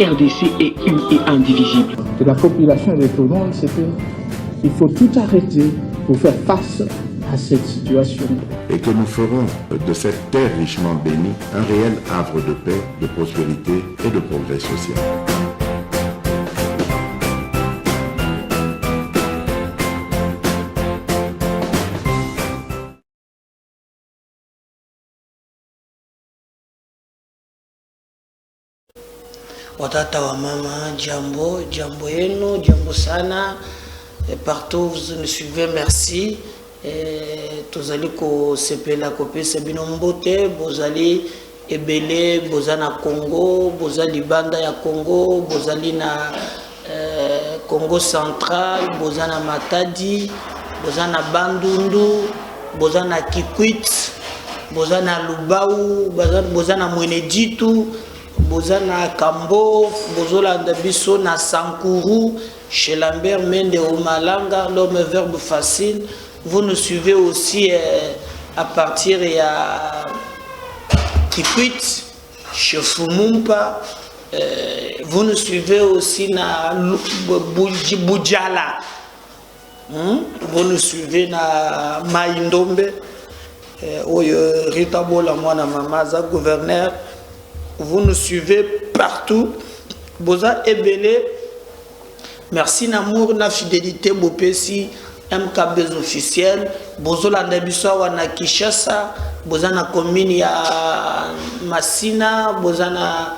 RDC est une et indivisible. De la population et de tout le monde, c'est qu'il faut tout arrêter pour faire face à cette situation. Et que nous ferons de cette terre richement bénie un réel havre de paix, de prospérité et de progrès social. Watata wa mama, jambo yenu, jambo sana. Et partout vous nous suivez, merci. Tozali ko sepela kopesa bino mbote, bozali ebele, bozana Congo, bozali banda ya Congo, bozali na Congo central, bozana Matadi, bozana Bandundu, bozana Kikwit, bozana Lubau, bozana Mweneditu, bozana Kambo, bozolanda biso na Sankuru, chez Lambert Mende au Malanga, l'homme verbe facile. Vous nous suivez aussi à partir de Kikwit, chez Fumumpa. Vous nous suivez aussi na Boudjala. Vous nous suivez na Maïndombe. Rita Bola, moi, Mamaza, gouverneur. Vous nous suivez partout. Boza Ebele. Merci Namour, na fidélité, Bopesi, MKB officiel. Bozola Ndabiso wana Kishasa. Bozana commune ya Masina. Bozana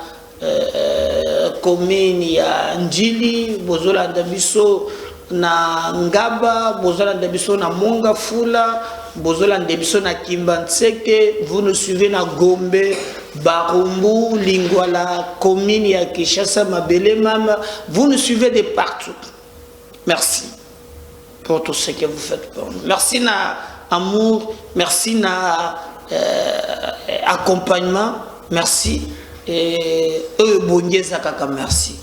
commune ya Njili. Bozola Ndabiso na Ngaba. Bozola Ndabiso na Monga Fula. Bozola Ndabiso na Kimbanseke. Vous nous suivez na Gombe, Barumbu, Lingwala, commune ya Kishasa, Mabele Mama. Vous nous suivez de partout. Merci pour tout ce que vous faites pour nous. Merci na amour, merci na accompagnement, merci. Et merci.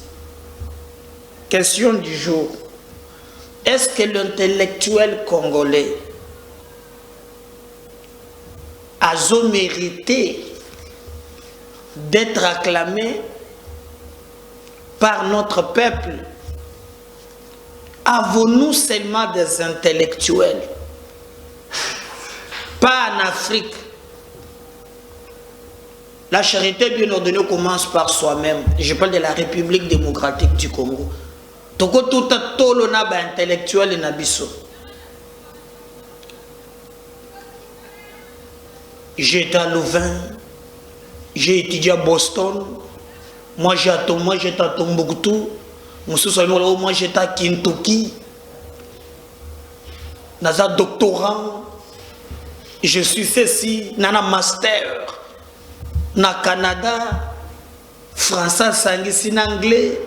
Question du jour. Est-ce que l'intellectuel congolais a mérité d'être acclamé par notre peuple? Avons-nous seulement des intellectuels? Pas en Afrique. La charité bien ordonnée commence par soi-même. Je parle de la République démocratique du Congo. Toko tout tolo na ba intellectuel na biso. J'étais à Louvain. J'ai étudié à Boston. Moi j'étais à Tombouctou. Moi j'étais à Kentucky. Dans un doctorat. Je suis ceci. Dans un master. Dans le Canada. Français, sanguine, anglais.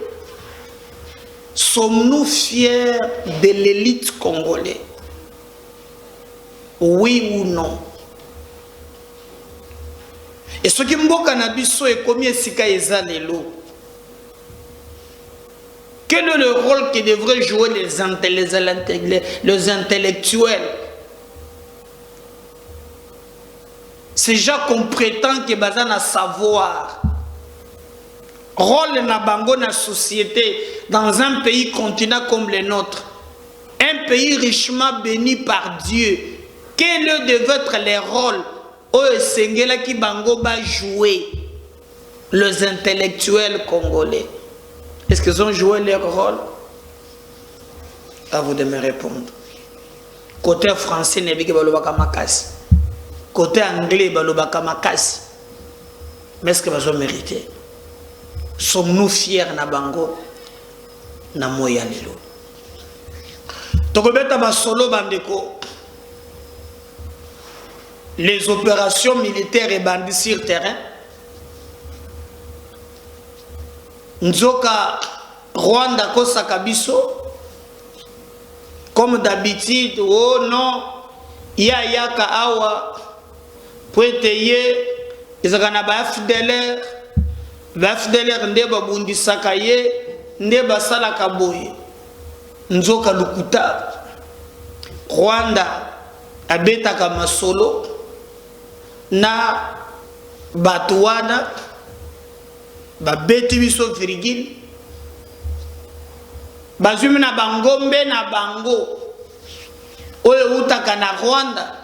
Sommes-nous fiers de l'élite congolaise? Oui ou non? Et ce qui mboka na biso est combien sika ezalelo. Quel est le rôle que devraient jouer les intellectuels? C'est déjà qu'on prétend que bazan a savoir. Rôle na bango na société dans un pays continent comme le nôtre. Un pays richement béni par Dieu. Quel devait être les rôles? Qui bango ba jouer les intellectuels congolais? Est-ce qu'ils ont joué leur rôle? À vous de me répondre. Côté français, nebi ke balobaka makasi. Côté anglais, balobaka makasi. Mais est-ce que vous ont mérité? Sommes-nous fiers na bango na moya lelo? Tokobeta ba solo bandeko. Les opérations militaires et bandits sur terrain. Nzoka Rwanda kosaka biso. Comme d'habitude, oh non, yaka awa poeteye izakana ba FDLR ndeba bundi sakaye ndeba sala kaboye. Nzoka lukuta Rwanda abetaka masolo na batuwana babeti biso virgule bazumi na bangombe na bango oyo utaka na Rwanda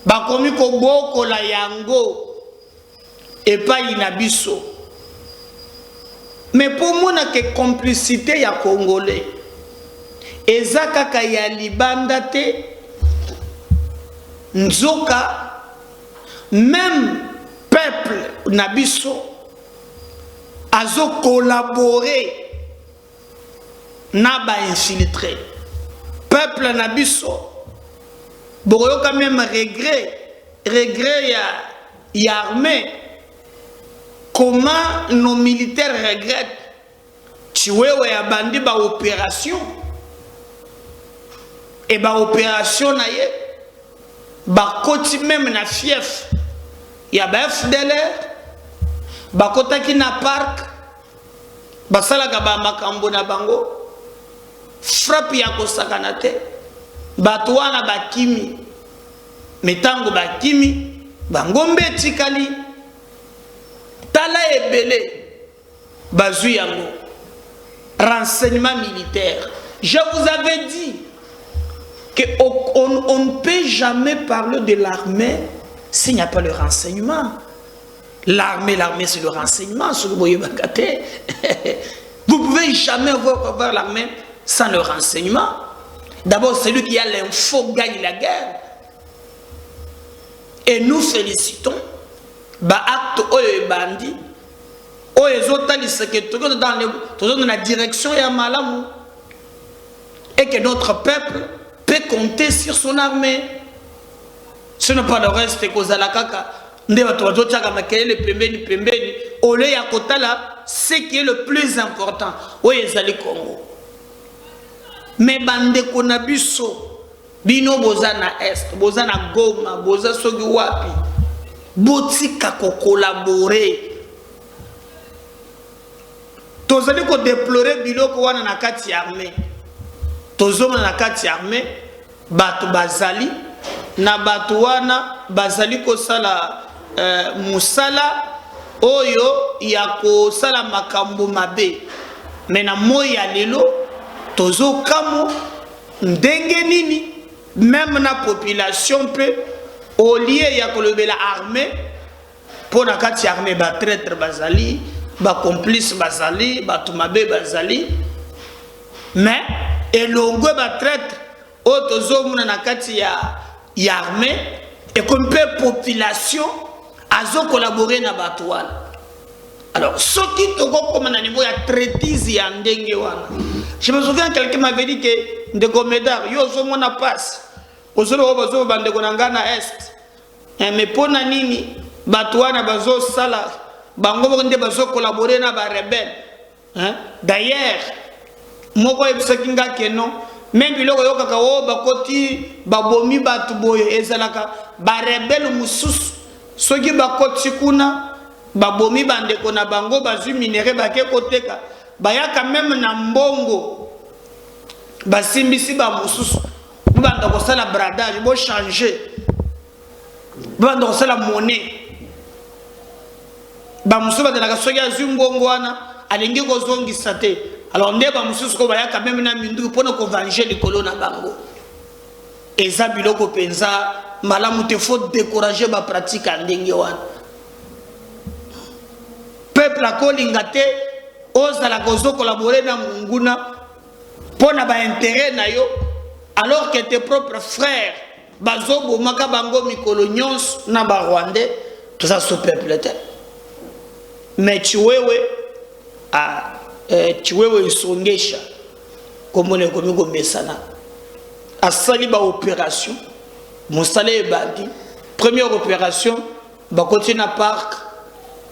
bakomi kobokola yango epai na biso. Mais pour moi que complicité ya congolais eza kaka ya libanda te nzoka même peuple na biso azo collaborer na ba infiltré peuple na biso boyo quand même regret ya armée. Comment nos militaires regrettent tuer ya bandi ba opération et ba opération na ye ba koti même na fief ya ba FDLR ba kotaki na parc ba salaka ba makambo na bango frappe ya kosakana te bato wana bakimi metango bakimi bangombe etikali tala ebele bazui yango renseignement militaire. Je vous avais dit qu'on ne peut jamais parler de l'armée s'il n'y a pas le renseignement. L'armée c'est le renseignement. Vous ne pouvez jamais voir l'armée sans le renseignement. D'abord, celui qui a l'info gagne la guerre. Et nous félicitons acte oyo bandi oyo ezotalisaka que dans la direction ya malamu et que notre peuple peut compter sur son armée. Ce n'est pas le reste kozala kaka nde bato bazotiaka makelele pembeni ole ya kotala ce qui est le plus important oyo ezali Congo. Mais bandeko na biso bino boza na est boza na Goma boza soki wapi botika ko collaborer tozali ko déplorer biloko wana na kati ya armée tozoma na kati ya armée bato bazali na bato wana bazali ko sala musala oyo ya ko sala makambo mabe mais na moya lelo tozo kamo ndenge nini même na population peut au lieu ya kolobela armée pour na kati armée ba traître bazali ba complice bazali ba tumabe bazali mais elongo ba traître otozo muna na kati ya armée et comme peu population azo collaborer na batouane. Alors ce qui toko comme na niveau ya traitise ya ndenge wana. Je me souviens quelqu'un m'avait dit que de Gomedar yo zo mona passe ozolo bazo bande konanga na est mais pona nini batouana bazo sala bango bonde bazo collaborer na ba rebelle hein. D'ailleurs moko ebsakinga que non même biloko yo kaka o bakoti babomi batu boyo ezalaka ba rebelle mususu soki bakoti kuna babomi bande kona bango bazu minere bake koteka bayaka même na mbongo basimbisi ba mususu banda ko sala bradage bo changer banda ko sala monnaie ba mususu ba dalaka soki azu mbongo wana alingi ko zongisa te. Alors nde ba mususu ko bayaka même na mindu pona ko venger likolo na bango eza biloko penza malamu te faut décourager ba pratique ndenge wana peuple akolinga te ozala kozo collaborer na munguna pona ba intérêt na yo alors que tes propres frères bazo bomaka bango mikolo nyons na ba rwandais tout ça ce peuple te mais chiwewe chiwewe isongesha komone komiko mesana asali ba opération mosale bandi première opération ba continuer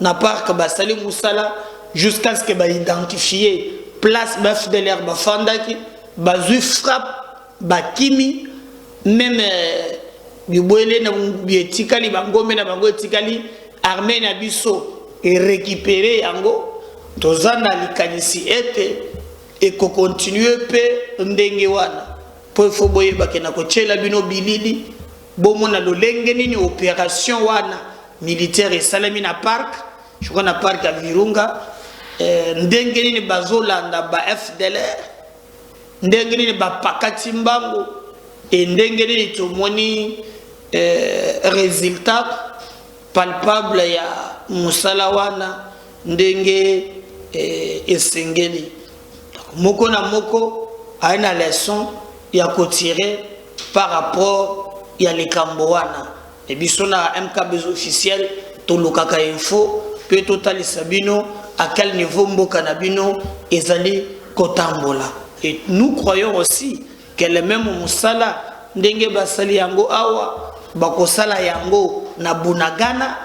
na parc basali musala jusqu'à ce que ba identifier place baf de l'herbe fandaki bazui frappe bakimi même biboele na bietikali bangombe na bango etikali armée na biso et récupérer yango tozana likanisi ete et ko continuer pe ndenge wana po fo boye bakena ko tshela bino bilili bomona lolenge nini opération wana militaire et salami na parc je crois na parc ya Virunga ndenge nini bazolanda ba FDLR ndenge nini bapakati mbango et ndenge nini tomoni résultat palpable ya musala wana ndenge esengeli moko na moko aina leçon ya kotirer par rapport ya likambo wana et biso na MKB officiel tolukaka info pe total sabino à quel niveau mboka na bino ezali kotambola. Et nous croyons aussi que le même musala ndenge basali yango awa bakosala yango na Bunagana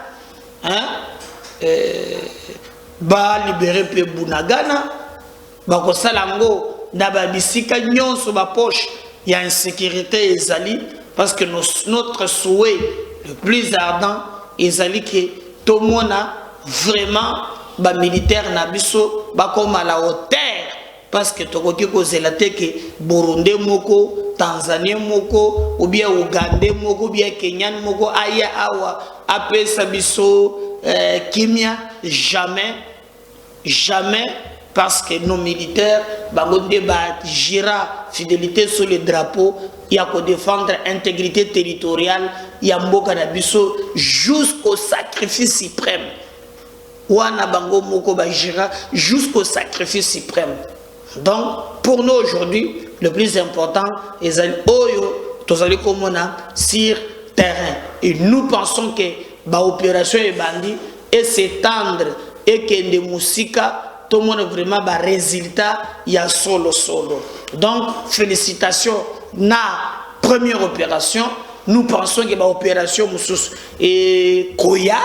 ba libérer pe Bunagana bakosala yango na ba bisika nyonso ba poche ya insécurité ezali parce que notre souhait le plus ardent ezali que tout le monde a vraiment ba militaire na biso ba comme à la hauteur parce que tokoki ko zelate que Burundi moko Tanzanie moko ou bien Ouganda moko ou bien Kenya moko aya awa apesa biso kimia jamais parce que nos militaires bangonde ba gira fidélité sur le drapeau il y a ko défendre intégrité territoriale ya mboka na biso jusqu'au sacrifice suprême wana bango moko ba gira jusqu'au sacrifice suprême. Donc pour nous aujourd'hui le plus important est oyo tozali komona sur terrain et nous pensons que ba opération et bandi et s'étendre et que de musika tout le monde vraiment ba résultat il y a solo. Donc félicitations na première opération. Nous pensons que ba opération musus et Koya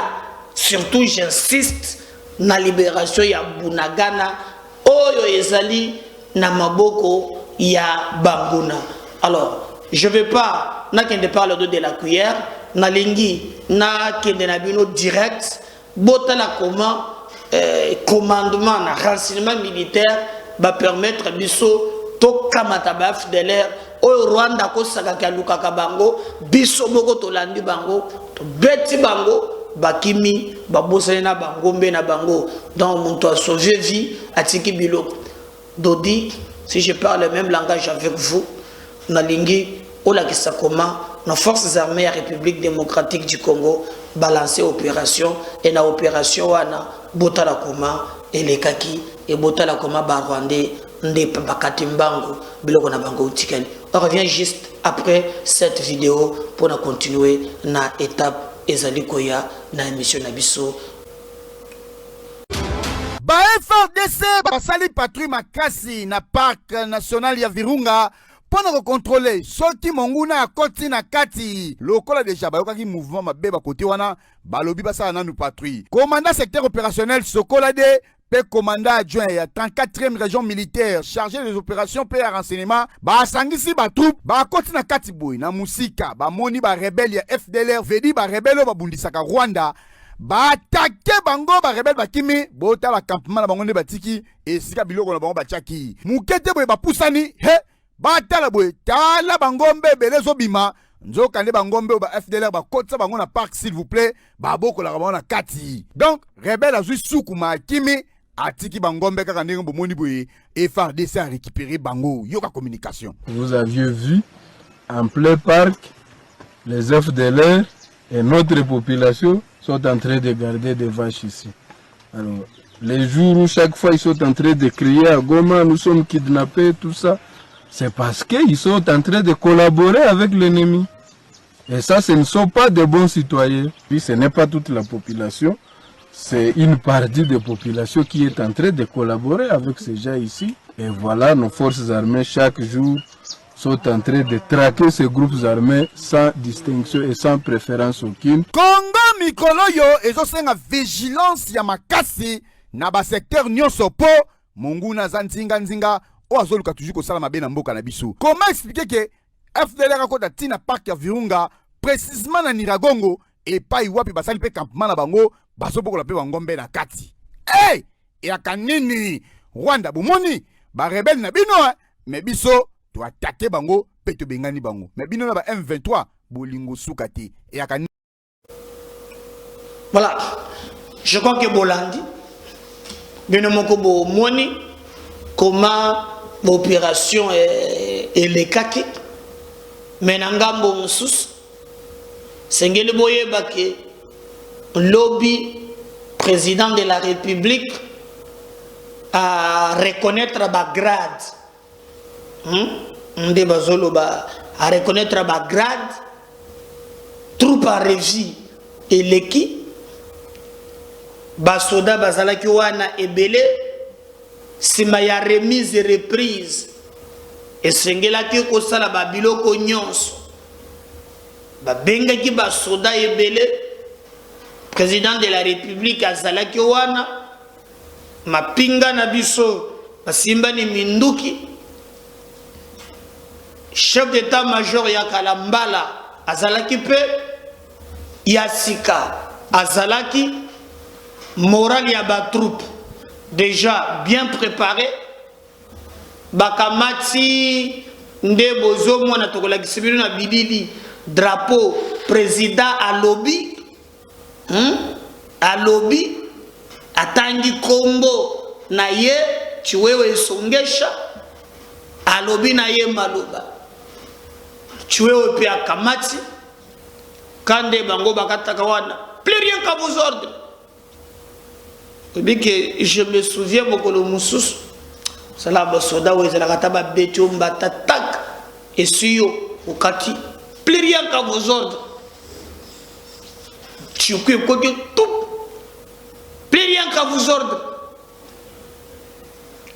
surtout j'insiste na libération ya Bunagana oyo ezali na maboko ya Banguna. Alors je vais pas na kende parle de la cuillère na lingi na kende na bino direct botala comment commandement na renseignement militaire va permettre biso to kamata ba FDLR o Rwanda ko saka lukaka bango biso boko to landi bango to beti bango bakimi babosana na bango mbe na bango donc mon to sauver vie atiki biloko dodi si je parle le même langage avec vous na lingi ola kisa comment nos forces armées à République démocratique du Congo balancer opération et na opération wana botala koma elekaki et botala koma ba Rwandais nde bakati mbango biloko na bango utikali. On revient juste après cette vidéo pour continuer na étape ezali koya na émission na biso. Ba FARDC basali patrouille makasi na parc national ya Virunga pour contrôler soki monguna akoti na kati lokola déjà bayokaki mouvement mabeba côté wana balobi basala nanu patrouille. Commandant secteur opérationnel Sokolade pe commandant adjoint ya 34e région militaire chargé des opérations pe ya renseignement ba sangisi ba troupe ba koti na kati boy na musika ba moni ba rebelle ya FDLR vedi ba rebelle ba bundisaka Rwanda ba attaquer bango ba rebelle ba kimi bota ba campement na bango ne batiki esika biloko na bango ba tchaki mukete boy ba pusani he ba tala boy tala bango mbebele zo bima nzoka ne bangombe ba FDLR ba kotsa bango na parc s'il vous plaît ba boko la bango na kati donc rebelle azui sukuma kimi atiki bangombe kaka ndenge bomoni boye et FARDC a récupéré bango yoka communication. Vous aviez vu en plein parc les FDLR et notre population sont en train de garder des vaches ici. Alors les jours où chaque fois ils sont en train de crier à Goma nous sommes kidnappés tout ça, c'est parce qu'ils sont en train de collaborer avec l'ennemi. Et ça, ce ne sont pas de bons citoyens. Puis ce n'est pas toute la population. C'est une partie de la population qui est en train de collaborer avec ces gens ici. Et voilà, nos forces armées, chaque jour, sont en train de traquer ces groupes armés sans distinction et sans préférence aucune. Congo Mikoloyo ezosenga vigilance ya makasi na ba secteur nyonso po monguna za nzinga o azoluka toujours kosala mabe na mboka na biso. Comment expliquer que FDLR akota tina parc ya Virunga précisément na Niragongo et pas iwapi basali pe campement na bango basobokola pe bangombe na kati. Hey! Ya kanini Rwanda bomoni ba rebelle na bino mais biso to attaquer bango pe to bengani bango. Mais bino na ba M23 bolingo sukati ya kanini. Voilà. Je crois que Bolandi, bien moko bo moni, comment l'opération est les kaki, mais n'angambo moussous, sengeli boye bake, lobby président de la République à reconnaître ba grade, on bazolo ba à reconnaître ba grade, troupe à régie et l'équipe. Basoda bazalaki wana ebele sima ya remise et reprise esengelaki kosala babiloko nyonso babengaki basoda ebele président de la république azalaki wana mapinga na biso basimbani minduki chef d'état major ya Kalambala azalaki pe ya sika azalaki moral ya ba troupe déjà bien préparé bakamati nde bozo mwana tokola kisibino na bidili drapeau président à lobby atangi kombo na ye chiwewe songesha à lobby na ye maloba chiwewe pia kamati kande bango bakataka wana plus rien qu'à vos ordres. Que je me souviens beaucoup de Moussous, c'est là que soda où ils ont rataba béton batatak et suyo au kati plus rien qu'à vos ordres. Tu peux quoi que tout plus rien qu'à vos ordres.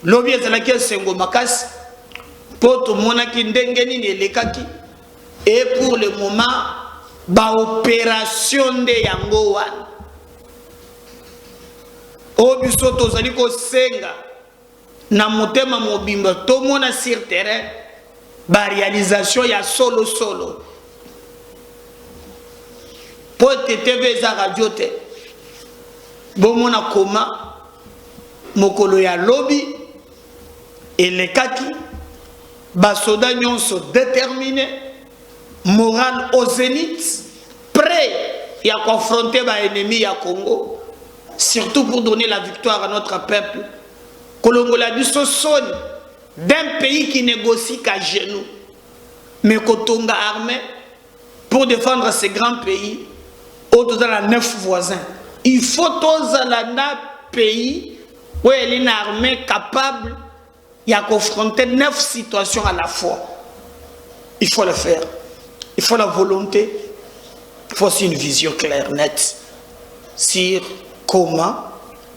L'objet de laquelle c'est un gomakas pour tout le monde qui ndengeni ne lekaki et pour le moment ba opération de yango wan. Obiso tozali ko senga na motema mobimba tomona sur terrain ba réalisation ya solo pour TV za radio te bomona koma mokolo ya lobby et les kaki ba soda nyonso déterminé moral au zénith prêt à confronter ba ennemi ya Congo. Surtout pour donner la victoire à notre peuple. Kolongola biso sonne d'un pays qui négocie qu'à genoux. Mais Kotonga armé pour défendre ces grands pays, au-delà de 9 voisins. Il faut tous un pays où il y a une armée capable de confronter 9 situations à la fois. Il faut le faire. Il faut la volonté. Il faut aussi une vision claire, nette sur comment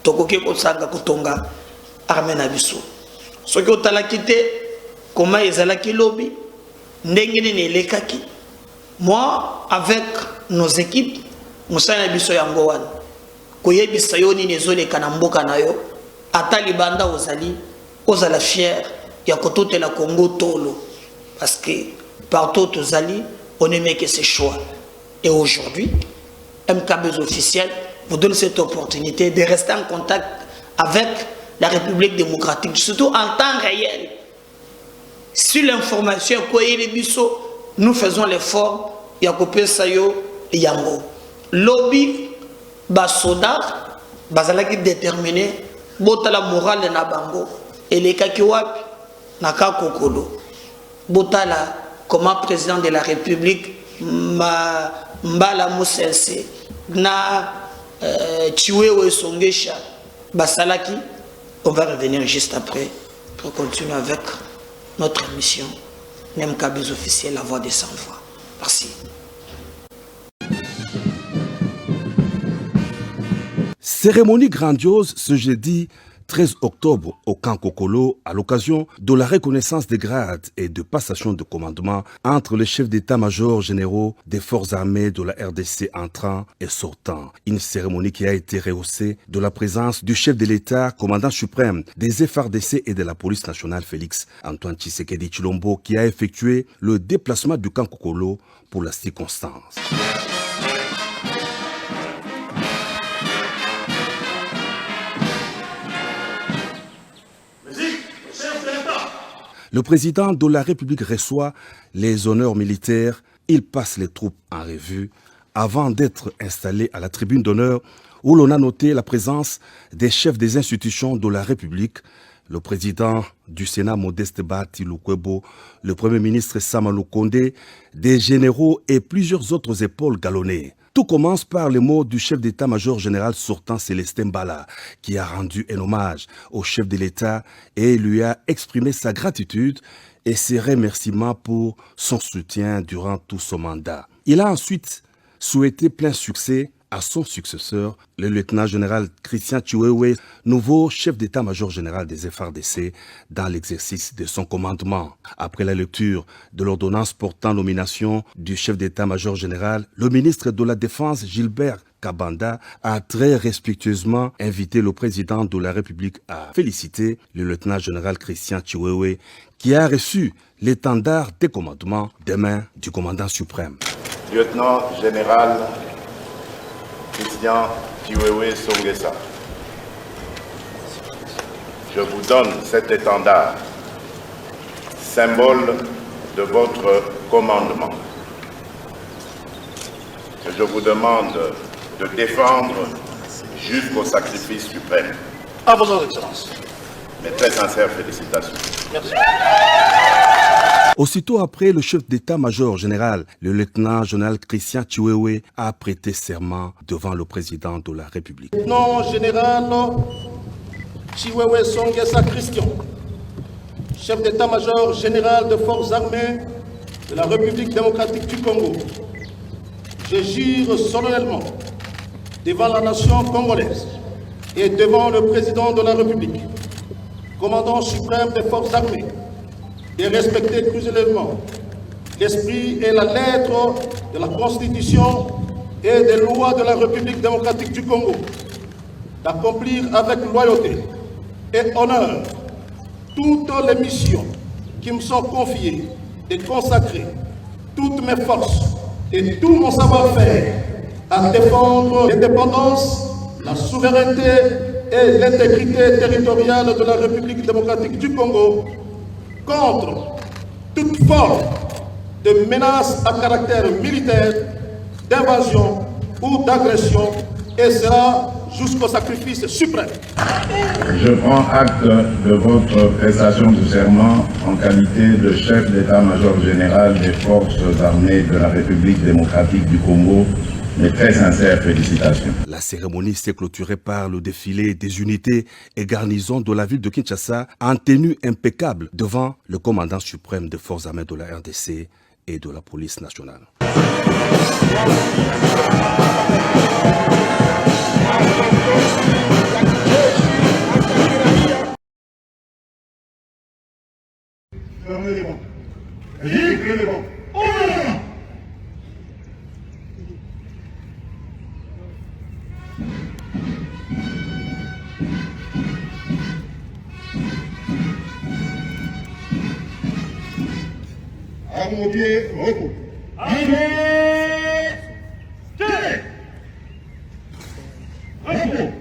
tokoki kosanga kotonga armée na biso soki otalaki te comment ezalaki lobby ndenge nini elekaki. Moi avec nos équipes mosala na biso yango wana koyebisa yo nini ezoleka na mboka na yo ata libanda ozala fier ya kototela Congo tolo parce que partout tozali on aimait que ces choix et aujourd'hui MKB officiel vous donne cette opportunité de rester en contact avec la République démocratique, surtout en temps réel. Sur l'information, nous faisons l'effort, Yakopé Sayo et Yango. Lobby, Basoda, Bazalaki déterminé, Botala morale de Nabango, et les Kakiwap, Naka Kokolo. Botala, comme président de la République, Mbala Moussense, na Chiwewe Songesha Basalaki. On va revenir juste après pour continuer avec notre émission Nemkabis officiel, la voix des sans-voix. Merci. Cérémonie grandiose ce jeudi 13 octobre au camp Kokolo à l'occasion de la reconnaissance des grades et de passation de commandement entre les chefs d'état-major généraux des forces armées de la RDC entrant et sortant. Une cérémonie qui a été rehaussée de la présence du chef de l'État, commandant suprême des FARDC et de la police nationale Félix Antoine Tshisekedi Tshilombo qui a effectué le déplacement du camp Kokolo pour la circonstance. Le président de la République reçoit les honneurs militaires. Il passe les troupes en revue avant d'être installé à la tribune d'honneur où l'on a noté la présence des chefs des institutions de la République, le président du Sénat Modeste Bahati Lukwebo, le Premier ministre Samalou Kondé, des généraux et plusieurs autres épaules galonnées. Tout commence par les mots du chef d'état-major général sortant Célestin Bala, qui a rendu un hommage au chef de l'État et lui a exprimé sa gratitude et ses remerciements pour son soutien durant tout son mandat. Il a ensuite souhaité plein succès à son successeur, le lieutenant-général Christian Chiwewe, nouveau chef d'état-major général des FARDC, dans l'exercice de son commandement. Après la lecture de l'ordonnance portant nomination du chef d'état-major général, le ministre de la Défense, Gilbert Kabanda, a très respectueusement invité le président de la République à féliciter le lieutenant-général Christian Chiwewe, qui a reçu l'étendard des commandements des mains du commandant suprême. Lieutenant-général Christian Chiwewe Songesa, je vous donne cet étendard, symbole de votre commandement, que je vous demande de défendre jusqu'au sacrifice suprême. À vos excellences. Mes très sincères félicitations. Merci. Aussitôt après, le chef d'état-major général, le lieutenant-général Christian Chiwewe, a prêté serment devant le président de la République. Lieutenant général Chiwewe Songesa Christian, chef d'état-major général de forces armées de la République démocratique du Congo, je jure solennellement devant la nation congolaise et devant le président de la République, commandant suprême des forces armées, de respecter cruellement l'esprit et la lettre de la Constitution et des lois de la République démocratique du Congo, d'accomplir avec loyauté et honneur toutes les missions qui me sont confiées, de consacrer toutes mes forces et tout mon savoir-faire à défendre l'indépendance, la souveraineté et l'intégrité territoriale de la République démocratique du Congo contre toute forme de menace à caractère militaire, d'invasion ou d'agression, et cela jusqu'au sacrifice suprême. Je prends acte de votre prestation de serment en qualité de chef d'état-major général des forces armées de la République démocratique du Congo. Mes très sincères félicitations. La cérémonie s'est clôturée par le défilé des unités et garnisons de la ville de Kinshasa en tenue impeccable devant le commandant suprême des forces armées de la RDC et de la police nationale. Fermez les bancs. Livrez les bancs. Armes au pied, repos. Repos.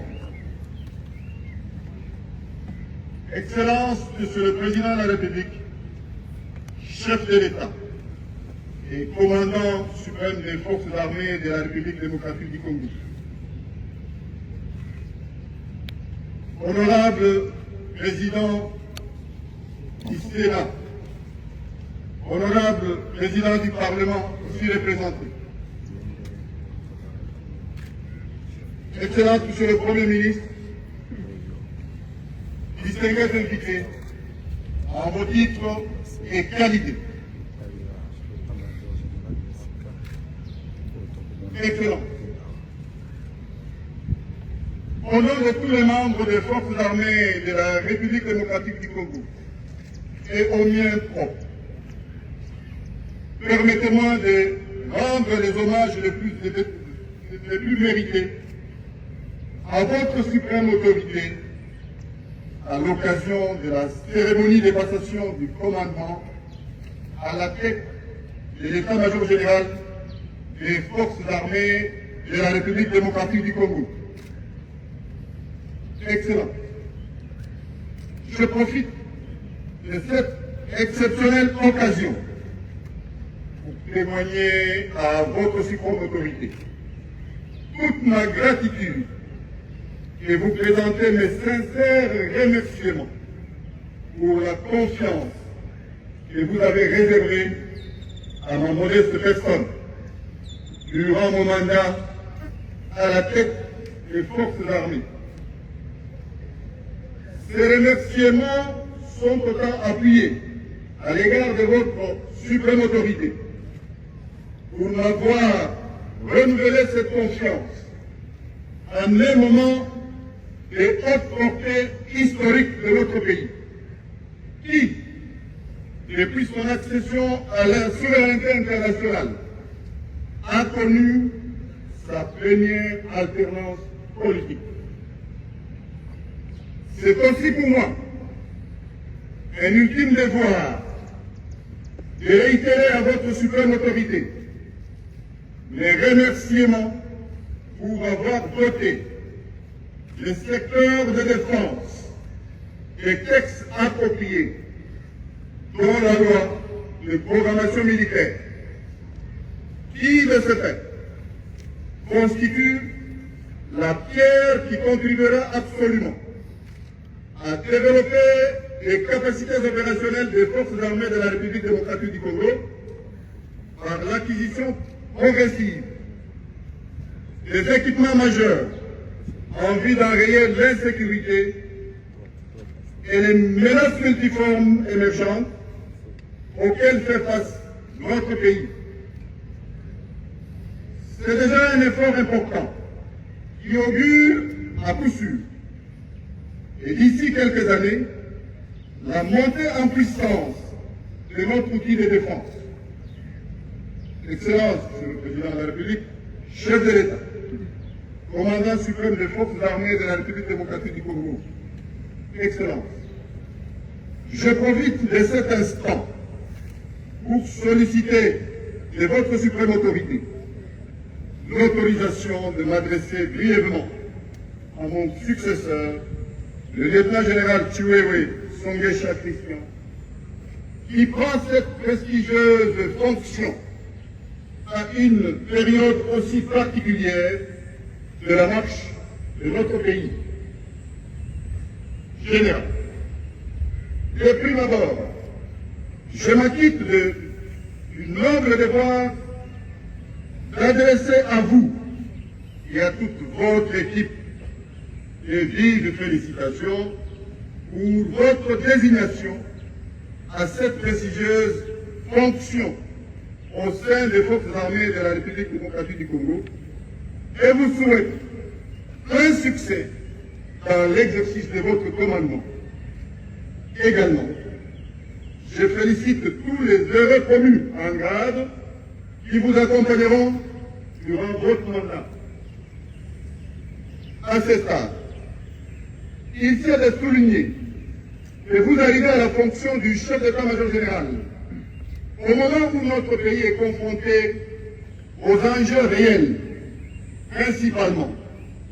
Excellence, Monsieur le Président de la République, chef de l'État et commandant suprême des forces armées de la République démocratique du Congo. Honorable Président du Sénat, honorable Président du Parlement, aussi représenté, Excellence, Monsieur le Premier ministre, distingués invités, en vos titres et qualités. Excellent. Au nom de tous les membres des forces armées de la République démocratique du Congo et au mien propre, permettez-moi de rendre les hommages les plus mérités à votre suprême autorité à l'occasion de la cérémonie de passation du commandement à la tête de l'état-major général des forces armées de la République démocratique du Congo. Excellent. Je profite de cette exceptionnelle occasion pour témoigner à votre suprême autorité toute ma gratitude et vous présenter mes sincères remerciements pour la confiance que vous avez réservée à ma modeste personne durant mon mandat à la tête des forces armées. Ces remerciements sont autant appuyés à l'égard de votre suprême autorité pour m'avoir renouvelé cette confiance en un moment de haute portée historique de notre pays, qui, depuis son accession à la souveraineté internationale, a connu sa première alternance politique. C'est aussi pour moi un ultime devoir de réitérer à votre suprême autorité mes remerciements pour avoir voté le secteur de défense des textes appropriés dont la loi de programmation militaire, qui, de ce fait, constitue la pierre qui contribuera absolument à développer les capacités opérationnelles des forces armées de la République démocratique du Congo par l'acquisition progressive des équipements majeurs en vue d'enrayer l'insécurité et les menaces multiformes émergentes auxquelles fait face notre pays. C'est déjà un effort important qui augure à coup sûr, et d'ici quelques années, la montée en puissance de notre outil de défense. Excellence, Monsieur le Président de la République, chef de l'État, commandant suprême des forces armées de la République démocratique du Congo, Excellence, je profite de cet instant pour solliciter de votre suprême autorité l'autorisation de m'adresser brièvement à mon successeur, le lieutenant-général Chiwewe Songesha Christian, qui prend cette prestigieuse fonction à une période aussi particulière de la marche de notre pays. Général, de prime abord, je m'acquitte du noble devoir d'adresser à vous et à toute votre équipe de vives félicitations pour votre désignation à cette prestigieuse fonction au sein des forces armées de la République démocratique du Congo et vous souhaite un succès dans l'exercice de votre commandement. Également, je félicite tous les heureux commis en grade qui vous accompagneront durant votre mandat. À ce stade, il s'est de souligner que vous arrivez à la fonction du chef d'état-major général au moment où notre pays est confronté aux enjeux réels, principalement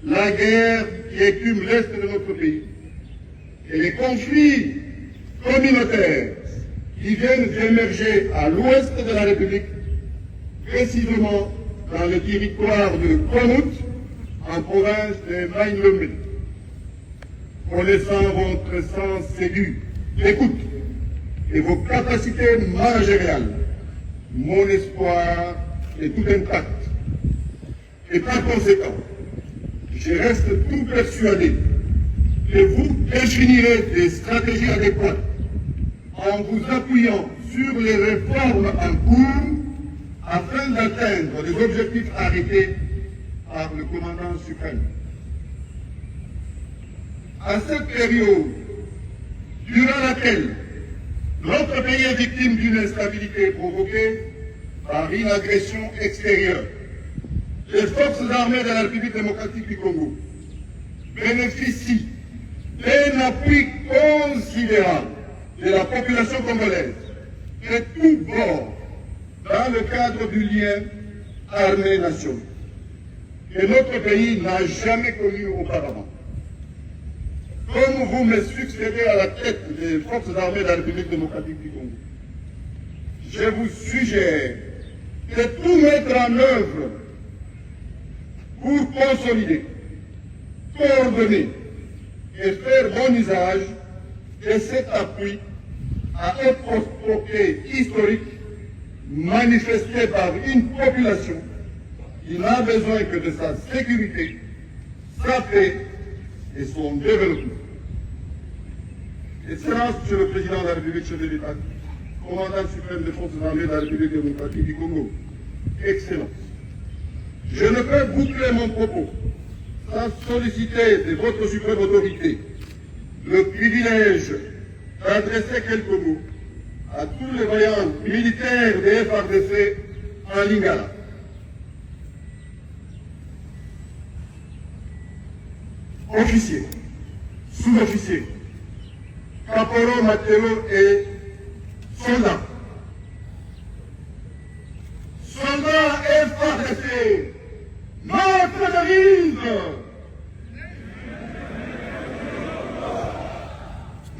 la guerre qui écume l'Est de notre pays et les conflits communautaires qui viennent d'émerger à l'ouest de la République, précisément dans le territoire de Kwamut, en province de Maïnlomé. Connaissant votre sens aigu d'écoute et vos capacités managériales, mon espoir est tout intact. Et par conséquent, je reste tout persuadé que vous définirez des stratégies adéquates en vous appuyant sur les réformes en cours afin d'atteindre les objectifs arrêtés par le commandant suprême. À cette période, durant laquelle notre pays est victime d'une instabilité provoquée par une agression extérieure, les forces armées de la République démocratique du Congo bénéficient d'un appui considérable de la population congolaise de tous bords dans le cadre du lien armée-nation que notre pays n'a jamais connu auparavant. Comme vous me succédez à la tête des forces armées de la République démocratique du Congo, je vous suggère de tout mettre en œuvre pour consolider, coordonner et faire bon usage de cet appui à haute portée historique manifesté par une population qui n'a besoin que de sa sécurité, sa paix et son développement. Excellence, Monsieur le Président de la République, chef de l'État, commandant suprême des forces armées de la République démocratique du Congo, Excellence, je ne peux boucler mon propos sans solliciter de votre suprême autorité le privilège d'adresser quelques mots à tous les voyants militaires des FARDC en Lingala. Officiers, sous-officiers, caporaux, matelots et soldats. Soldats FARDC, notre devise!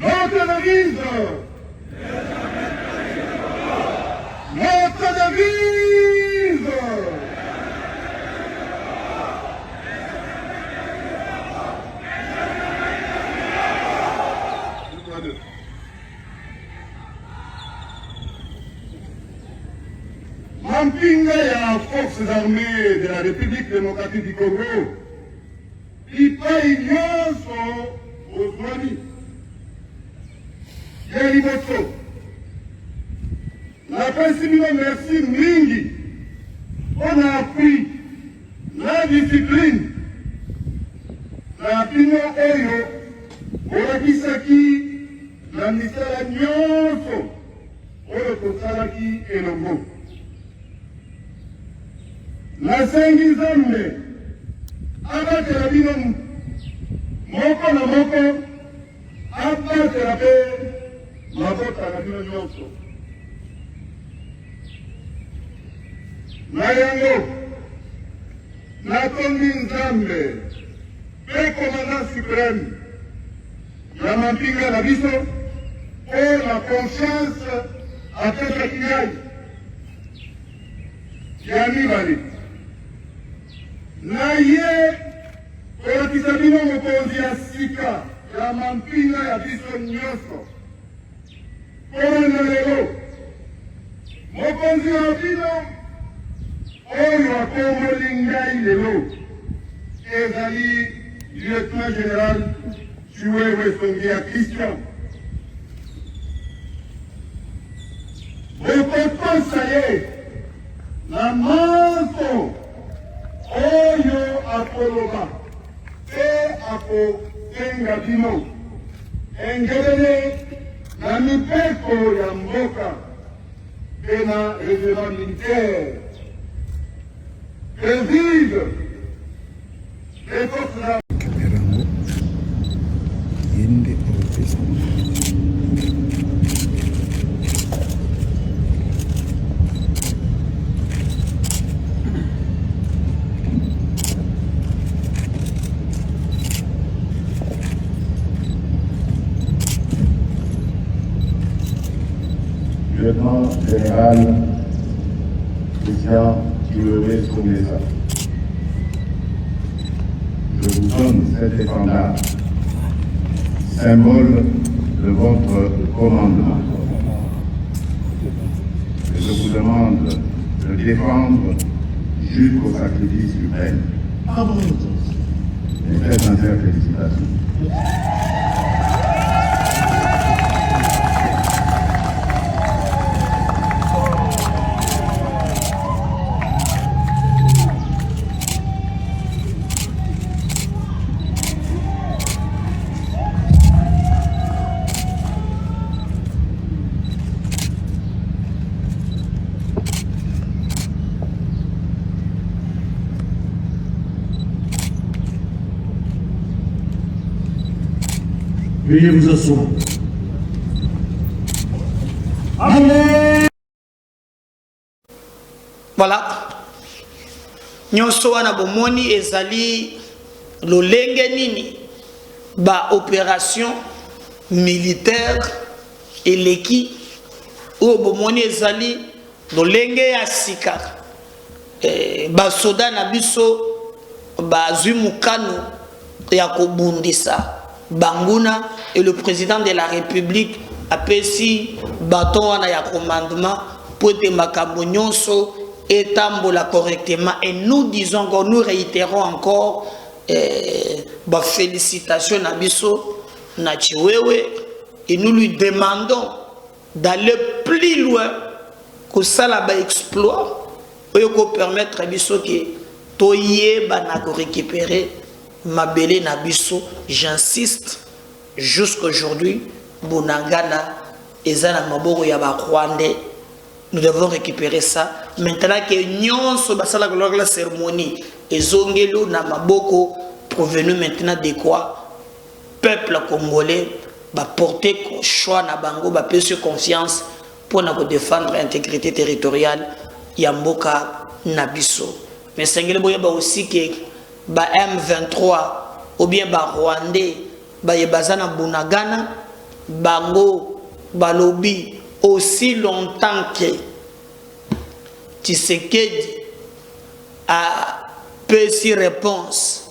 Notre devise! Notre devise! Mampinga ya forces armées de la République démocratique du Congo, ipai nyonso ozwani ya liboso. Napesi bino merci mingi mpona appui na discipline na bino oyo bolakisaki na misala nyonso oyo tosalaki elongo. Nasengi Nzambe abatela bino moko na moko, abatela mpe mabota na bino nyonso. Na yango natongi Nzambe mpe commandant suprême ya mampinga na biso mpo na confiance apesaki ngai ya mibale. Na ye kolakisa bino mokonzi ya sika ya mampinga ya biso nyonso. Mpona lelo mokonzi ya bino oyo akomoli ngai lelo ezali lieutenant général Chiwewe Songia Christian. Bokotosa ye na manso oyo akoloba mpe akosenga bino engelele na mipeko ya mboka mpe na réglement militaire. Que vive les forces armées. Lieutenant général Christian Chiwewe Songuesa, je vous donne cet étendard, symbole de votre commandement. Et je vous demande de le défendre jusqu'au sacrifice suprême. Et très sincères félicitations. Veuillez vous asseoir. Allez! Voilà. Nyonso wana bomoni ezali lolenge nini ba opération militaire eleki o bomoni ezali lolenge ya sika basoda na biso bazwi mukano ya kobundisa banguna et le président de la République apesi bâton wana ya commandement pour ete makambo nyonso etambola correctement. Et nous disons encore, nous réitérons encore félicitations à Bisso Nachiwewe et nous lui demandons d'aller plus loin que ça là-bas exploit pour permettre à Bisso que Toye Banako récupérer Mabele Nabisso. J'insiste, jusqu'aujourd'hui, Bonangana et Zana Maboro Yaba Rwandais. Nous devons récupérer ça. Maintenant que nous sommes la cérémonie, et Zongelo Namaboko, provenu maintenant de quoi? Peuple congolais, va porter choix na bango, va faire confiance pour nous défendre l'intégrité territoriale. Yamboka Nabiso. Mais Sengele Boyaba aussi que M23 ou bien Rwandais, Bazana Bunagana, Bango, Balobi. Aussi longtemps que Tshisekedi a pesi réponse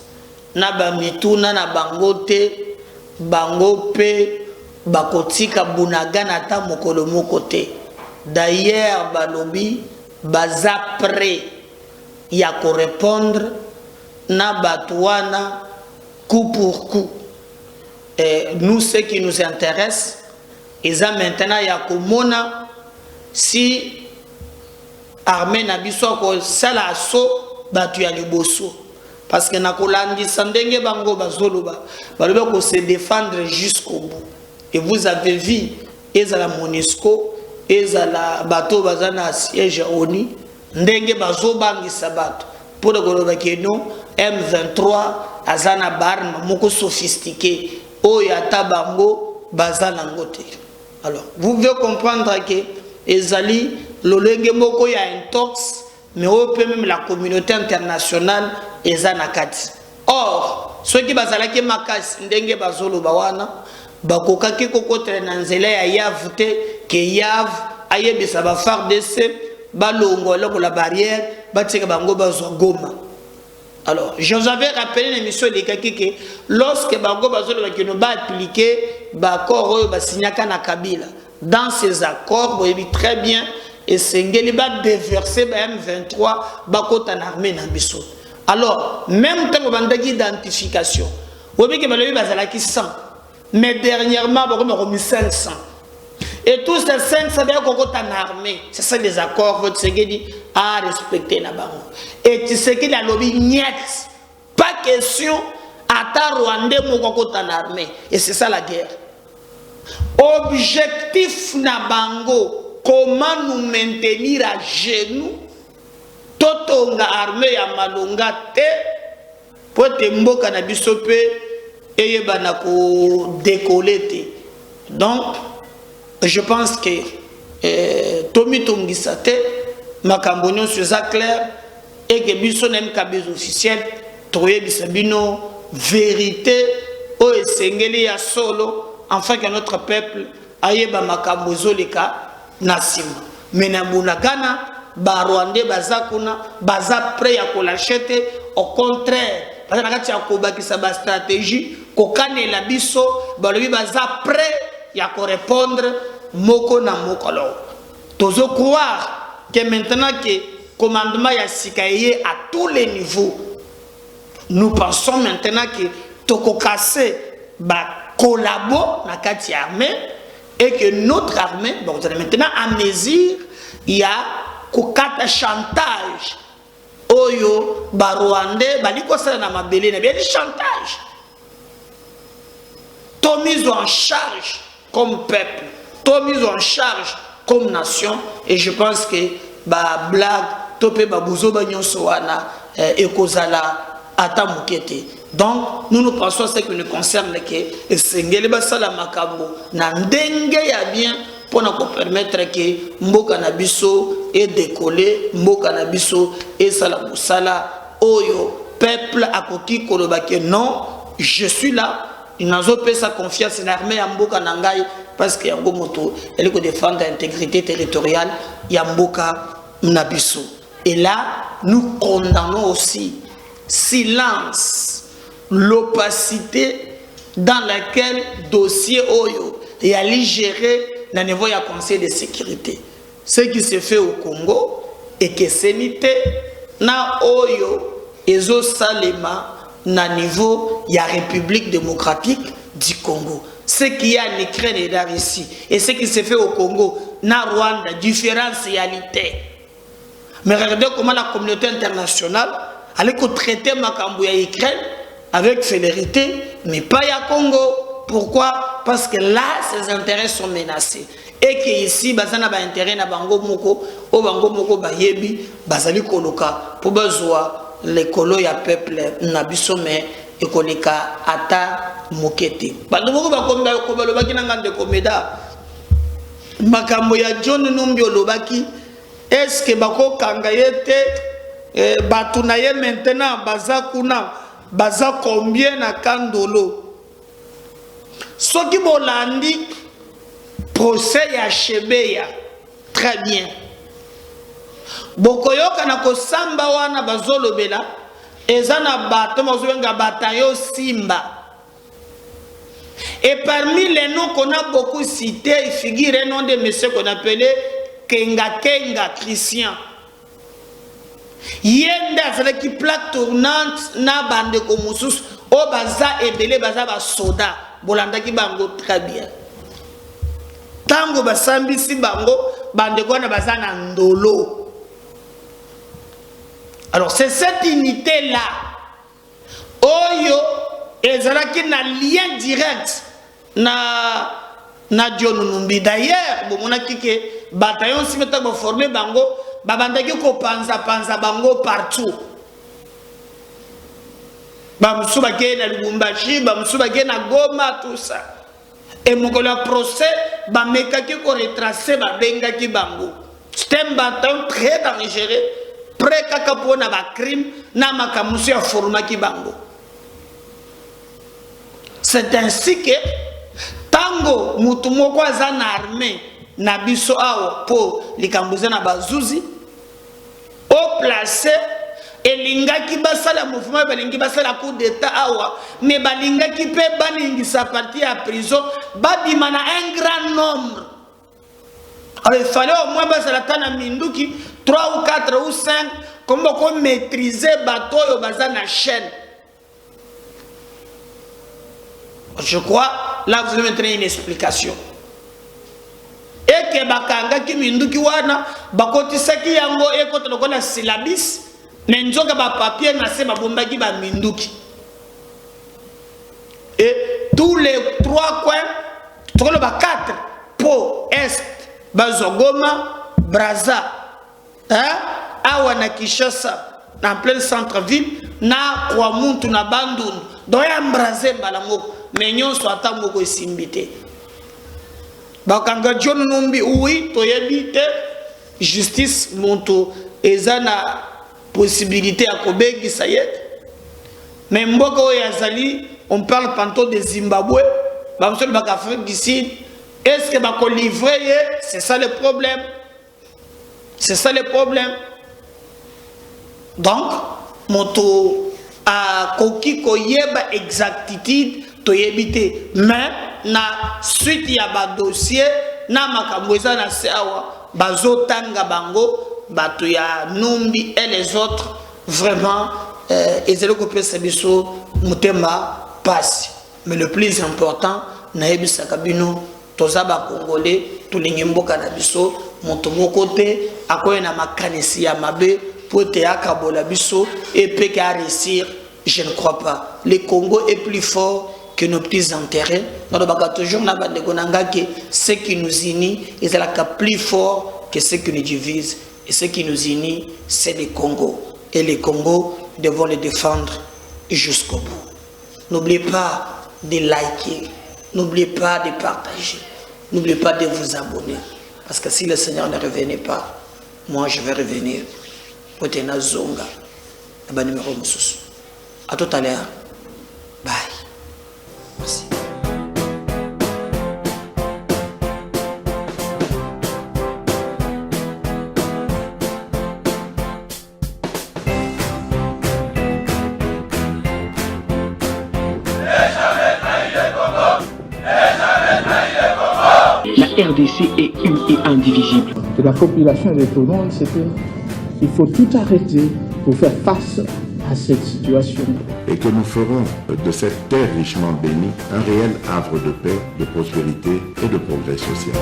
na bamituna na bangote bango pe bakotika Bunagana ta mokolo mokote. D'ailleurs balobi baza prêt ya ko répondre na batouana coup pour coup. Et nous, ce qui nous intéresse, et ça maintenant il y a komona si armée na biso ko sala asso batu ya liboso parce que na kolandi sandenge bango bazoloba baloba ko se défendre jusqu'au bout. Et vous avez vu ezala MONUSCO ezala bato bazana siège ONU ndenge bazobangisa bato pour koloba que non M23 azana barme moko sophistiqué oyata bango bazana ngote. Alors, vous devez comprendre que Ezali, l'olenge moko ya intox, mais au même la communauté internationale ezanakati. Or, ceux qui bazalaki makas ndenge bazolo bawana, bakokaki kokotre na nzela ya yavute ke yav ayebisa ba FARDC balongola ko la barrière batika bango bazwa Goma. Alors, je vous avais rappelé l'émission de Kaki que lorsque Bango Bazolo va appliquer l'accord Basignaka na Kabila, dans ces accords, vous voyez très bien, et Sengeli va déverser M23 Bakot en armée Nabiso. Alors, même temps qu'on a d'identification, vous voyez que Balobi Bazalaki 100, mais dernièrement, on a remis 500. Et tous ces 500 en armée, c'est ça les accords, votre Sengeli a respecté la barre. Et tu sais qu'il a lobby niet. Pas question à ta Rwandais moko en armée. Et c'est ça la guerre. Objectif na bango, comment nous maintenir à genoux. Totonga armée ya malonga te. Pour te mboka na bisope et banako décoller te. Donc, je pense que Tomi Tongisate, Makambonio sur ça clair. Et que biso n'aime qu'à des officiels, trouver bisabino vérité, o esengeli ya solo, afin que notre peuple aille ba makambozo leka nasima. Mais na Bunagana, ba Rwandais bazakuna, baza prêt à kolachete, au contraire, parce que nakati ya kobaki sa ba stratégie, kokane la biso, balobi baza prêt ya ko répondre moko na moko. Alors, tozo croire que maintenant que commandement Yassikaye à tous les niveaux. Nous pensons maintenant que Toko Kassé va collaborer dans la armée et que notre armée, bon, maintenant à mesure, il y a un chantage. Oyo, Rwandais, Baliko Sana Mabele, il y a des chantages. Tout mis en charge comme peuple, tout mis en charge comme nation, et je pense que ba blague topé babuzo banyonso wana ekozala ata mukete. Donc nous pensons ce qui nous concerne que sengeli basala makambo na ndenge ya bien pour nous permettre que mboka na biso et décoller mboka na biso et sala musala oyo peuple akoki koloba que non je suis là. Il n'a pas sa confiance en l'armée à Mboka Nangai parce que yango moto elle ko défendre l'intégrité territoriale ya mboka Nabiso. Et là nous condamnons aussi silence l'opacité dans laquelle dossier Oyo et aller gérer le niveau du Conseil de sécurité. Ce qui se fait au Congo et que c'est na Oyo ezo salema na niveau ya République démocratique du Congo. Ce qui est en Ukraine et en Russie et ce qui se fait au Congo, na Rwanda, différentes réalités. Mais regardez comment la communauté internationale allait traiter Makambu ya Ukraine avec célérité, mais pas ya Congo. Pourquoi? Parce que là, ses intérêts sont menacés. Et que ici, bazana ba intérêt na bango moko, o bango moko ba yebi, bazali koloka, pour besoin les colo ya peuple na biso mais ekoleka ata mokete. Bando moko ba komba ko ba lobaki na ngande komeda. Makambo ya John Numbi olobaki, est-ce que bako kanga yete batu na ye maintenant baza kuna baza combien na kandolo? Soki bolandi procès ya Shebeya très bien. Bokoyoka na kosamba wana bazolobela ezana bato mozobenga batayo Simba. Et parmi les noms qu'on a beaucoup cités, il figure un nom de monsieur qu'on appelait Kenga Kenga Christian. Yenda c'est qui plaque tournante na bande komusus o baza ebele baza ba soda bolanda ki bango très bien. Tango basambi si bango bande kona baza na ndolo. Alors c'est cette unité là oyo ezalaki na lien direct na John Numbi. D'ailleurs bomonaki ke bataillon si meta ba former bango babandaki ko panza bango partout. Bamusuba ke na Lubumbashi, bamusuba ke na Goma, tout ça. Et mon procès bamekaki ko retracer babengaki bango. C'est un bataillon très dangereux, prêt kaka pona ba crime na makamusu ya formaki bango. C'est ainsi que tango mutu moko aza na armée na biso awa po likambuza na bazuzi au placé elingaki basala mouvement balingi basala coup d'état awa mais balingaki pe baningisa parti à prison babima na un grand nombre. Alors il fallait au moins basala tana minduki 3 ou 4 ou 5 comme on maîtriser bateau yo baza na chaîne. Je crois, là vous avez maintenant une explication. Et que bakanga ki minduki wana bakotisaki yango ekoto lokola syllabis nenzoka ba papier na se babombaki ba minduki. Et tous les 3 coins, tokolo ba 4 po est bazogoma Braza awa na Kinshasa en plein centre-ville na kwa muntu na bandundu doya mbraze balamoko mais nyonso ata moko esimbite bakanga John Numbi oui toyebite justice monto ezana possibilité à kobegi sayet mais mboka oyazali on parle tantôt de Zimbabwe bamsol bakafrique du Sud est-ce que bako livrer c'est ça le problème. C'est ça le problème. Donc, moto a koki koyeba exactitude to yebite. Mais na suite ya ba dossier na makamboza na seawa bazotanga bango batu ya Numbi et les autres vraiment ezelo ko pesa biso mutema passe. Mais le plus important na yebisa kabino toza ba congolais tulingi mboka na biso moto moko te akoye na makanisi ya mabe pour te akabola biso et peut réussir. Je ne crois pas. Le Congo est plus fort que nos petits intérêts. Nous avons toujours que ce qui nous unit est plus fort que ce qui nous divise. Et ce qui nous unit, c'est le Congo. Et les Congos devons le défendre jusqu'au bout. N'oubliez pas de liker. N'oubliez pas de partager. N'oubliez pas de vous abonner. Parce que si le Seigneur ne revenait pas, moi je vais revenir. Pour tenir Zonga. À tout à l'heure. Bye. Merci. RDC est une et indivisible. De la population et de tout le monde, c'était il faut tout arrêter pour faire face à cette situation. Et que nous ferons de cette terre richement bénie un réel havre de paix, de prospérité et de progrès social.